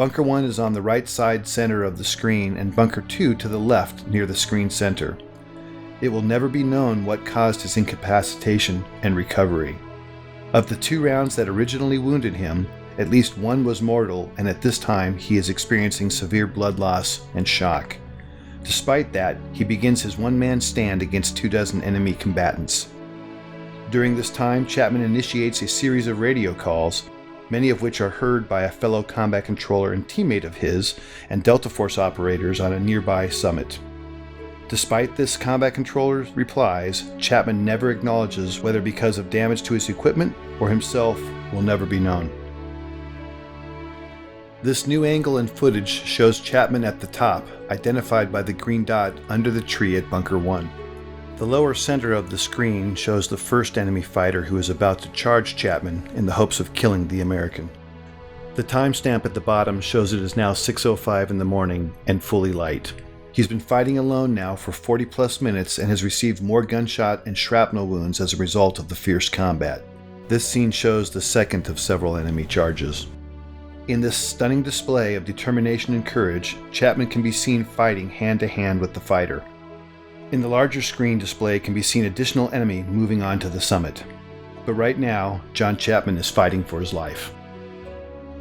Bunker 1 is on the right side center of the screen and Bunker 2 to the left near the screen center. It will never be known what caused his incapacitation and recovery. Of the 2 rounds that originally wounded him, at least one was mortal, and at this time he is experiencing severe blood loss and shock. Despite that, he begins his one-man stand against 24 enemy combatants. During this time, Chapman initiates a series of radio calls, many of which are heard by a fellow combat controller and teammate of his and Delta Force operators on a nearby summit. Despite this combat controller's replies, Chapman never acknowledges whether because of damage to his equipment or himself will never be known. This new angle and footage shows Chapman at the top, identified by the green dot under the tree at Bunker 1. The lower center of the screen shows the first enemy fighter who is about to charge Chapman in the hopes of killing the American. The timestamp at the bottom shows it is now 6:05 in the morning and fully light. He's been fighting alone now for 40 plus minutes and has received more gunshot and shrapnel wounds as a result of the fierce combat. This scene shows the second of several enemy charges. In this stunning display of determination and courage, Chapman can be seen fighting hand to hand with the fighter. In the larger screen display can be seen additional enemy moving on to the summit. But right now, John Chapman is fighting for his life.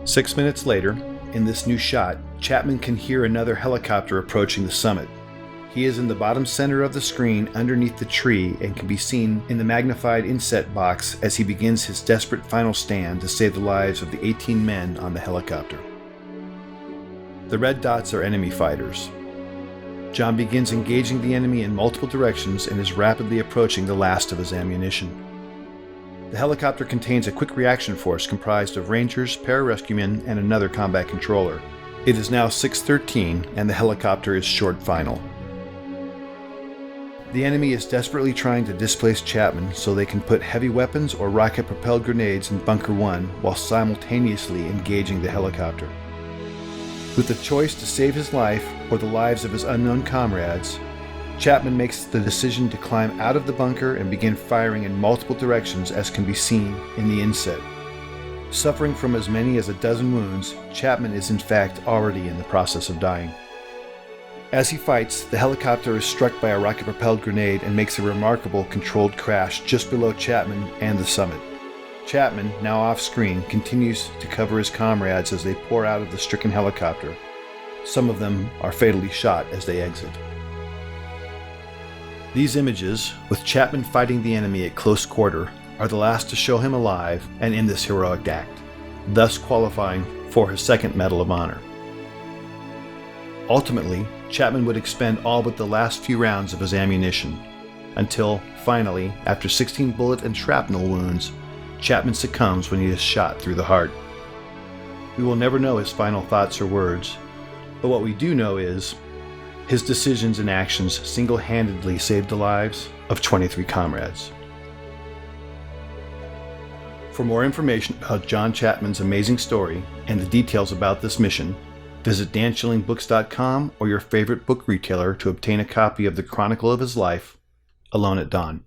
6 minutes later, in this new shot, Chapman can hear another helicopter approaching the summit. He is in the bottom center of the screen underneath the tree and can be seen in the magnified inset box as he begins his desperate final stand to save the lives of the 18 men on the helicopter. The red dots are enemy fighters. John begins engaging the enemy in multiple directions and is rapidly approaching the last of his ammunition. The helicopter contains a quick reaction force comprised of Rangers, pararescuemen, and another combat controller. It is now 6:13 and the helicopter is short final. The enemy is desperately trying to displace Chapman so they can put heavy weapons or rocket-propelled grenades in Bunker 1 while simultaneously engaging the helicopter. With the choice to save his life or the lives of his unknown comrades, Chapman makes the decision to climb out of the bunker and begin firing in multiple directions as can be seen in the inset. Suffering from as many as a dozen wounds, Chapman is in fact already in the process of dying. As he fights, the helicopter is struck by a rocket-propelled grenade and makes a remarkable controlled crash just below Chapman and the summit. Chapman, now off-screen, continues to cover his comrades as they pour out of the stricken helicopter. Some of them are fatally shot as they exit. These images, with Chapman fighting the enemy at close quarter, are the last to show him alive and in this heroic act, thus qualifying for his second Medal of Honor. Ultimately, Chapman would expend all but the last few rounds of his ammunition, until, finally, after 16 bullet and shrapnel wounds, Chapman succumbs when he is shot through the heart. We will never know his final thoughts or words, but what we do know is his decisions and actions single-handedly saved the lives of 23 comrades. For more information about John Chapman's amazing story and the details about this mission, visit danschillingbooks.com or your favorite book retailer to obtain a copy of The Chronicle of His Life, Alone at Dawn.